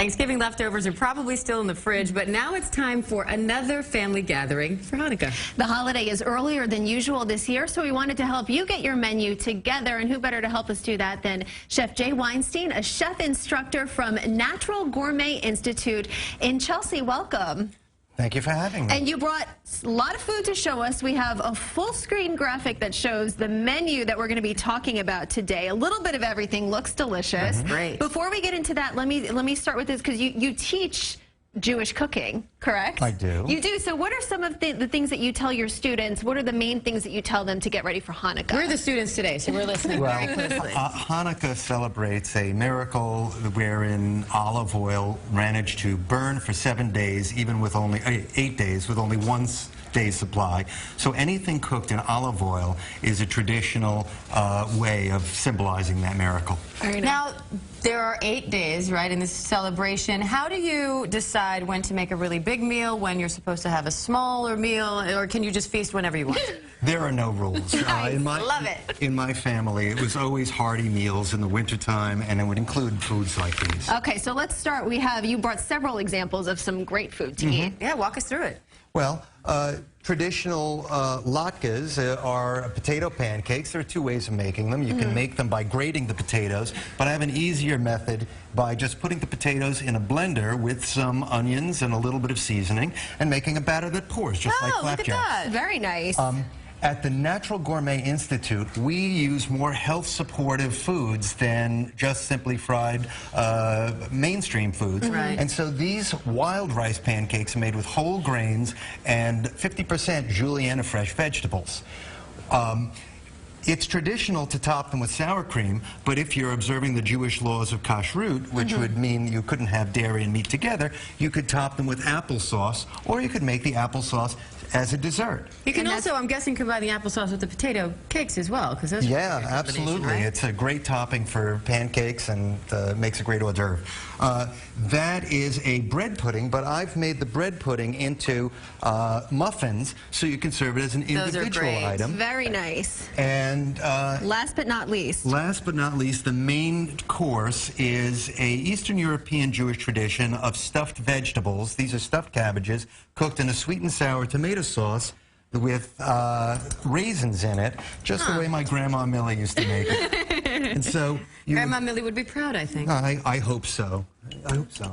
Thanksgiving leftovers are probably still in the fridge, but now it's time for another family gathering for Hanukkah. The holiday is earlier than usual this year, so we wanted to help you get your menu together. And who better to help us do that than Chef Jay Weinstein, a chef instructor from Natural Gourmet Institute in Chelsea. Welcome. Thank you for having me. And you brought a lot of food to show us. We have a full screen graphic that shows the menu that we're going to be talking about today. A little bit of everything. Looks delicious. Great. Before we get into that, let me start with this, because you teach Jewish cooking, correct? I do. You do. So what are some of the things that you tell your students? What are the main things that you tell them to get ready for Hanukkah? We're the students today, so we're listening very closely. Hanukkah celebrates a miracle wherein olive oil managed to burn for 7 days, even with only 8 days, with only one day's supply. So anything cooked in olive oil is a traditional way of symbolizing that miracle. Now, there are 8 days, right, in this celebration. How do you decide when to make a really big meal, when you're supposed to have a smaller meal, or can you just feast whenever you want? There are no rules. Love it. In my family, it was always hearty meals in the wintertime, and it would include foods like these. Okay, so let's start. You brought several examples of some great food to eat. Yeah, walk us through it. Well, traditional latkes are potato pancakes. There are 2 ways of making them. You can make them by grating the potatoes, but I have an easier method by just putting the potatoes in a blender with some onions and a little bit of seasoning and making a batter that pours, just like flapjacks. Look at that. Very nice. At the Natural Gourmet Institute, we use more health-supportive foods than just simply fried mainstream foods. Right. And so these wild rice pancakes are made with whole grains and 50% julienne fresh vegetables. It's traditional to top them with sour cream, but if you're observing the Jewish laws of kashrut, which would mean you couldn't have dairy and meat together, you could top them with applesauce, or you could make the applesauce as a dessert. You can also, I'm guessing, combine the applesauce with the potato cakes as well, because those are a great absolutely. right? It's a great topping for pancakes and makes a great hors d'oeuvre. That is a bread pudding, but I've made the bread pudding into muffins, so you can serve it as an individual item. Very nice. And last but not least, the main course is a Eastern European Jewish tradition of stuffed vegetables. These are stuffed cabbages cooked in a sweet and sour tomato sauce with raisins in it, just the way my Grandma Millie used to make it. And so Grandma Millie would be proud, I think. I hope so. I hope so.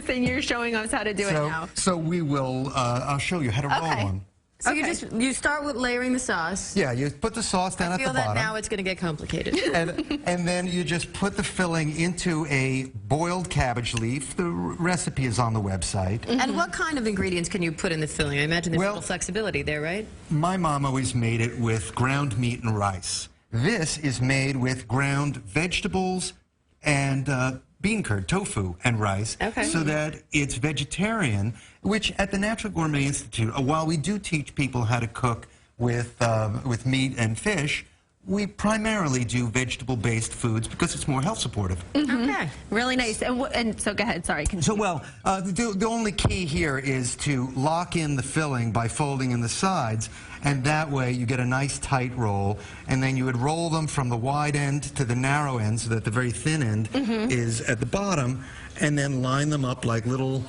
So you're showing us how to do it now. So we will, I'll show you how to roll one. So you start with layering the sauce. Yeah, you put the sauce down at the bottom. I feel that now it's going to get complicated. and then you just put the filling into a boiled cabbage leaf. The recipe is on the website. And what kind of ingredients can you put in the filling? I imagine there's a little flexibility there, right? My mom always made it with ground meat and rice. This is made with ground vegetables and bean curd, tofu, and rice, so that it's vegetarian, which at the Natural Gourmet Institute, while we do teach people how to cook with meat and fish, we primarily do vegetable-based foods because it's more health supportive. Okay, really nice. And so go ahead, sorry. So, the only key here is to lock in the filling by folding in the sides, and that way you get a nice tight roll, and then you would roll them from the wide end to the narrow end so that the very thin end is at the bottom, and then line them up like little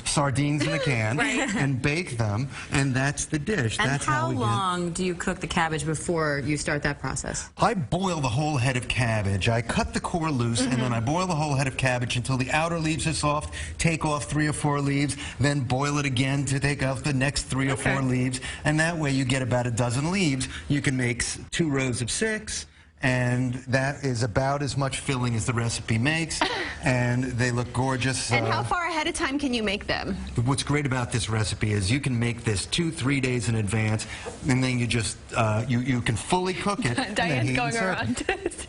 sardines in a can and bake them, and that's the dish. And that's how long do you cook the cabbage before you start that process? I boil the whole head of cabbage. I cut the core loose, and then I boil the whole head of cabbage until the outer leaves are soft, take off 3 or 4 leaves, then boil it again to take off the next 3 or 4 leaves, and that way you get about a dozen leaves. You can make 2 rows of 6, and that is about as much filling as the recipe makes, and they look gorgeous. And how far ahead of time can you make them? What's great about this recipe is you can make this 2-3 days in advance, and then you just you can fully cook it. Diane's going around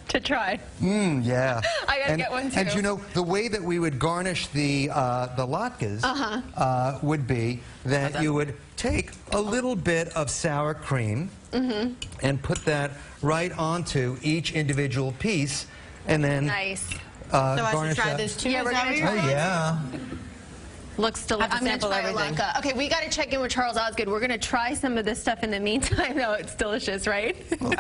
to try. Yeah. I gotta get one too. And you know, the way that we would garnish the latkes would be that you would take a little bit of sour cream and put that right onto each individual piece, and then so I should try this too? Yeah, we're gonna try it. Yeah. Looks delicious. I'm going to try everything. Okay, we got to check in with Charles Osgood. We're going to try some of this stuff in the meantime, though. It's delicious, right? Oh,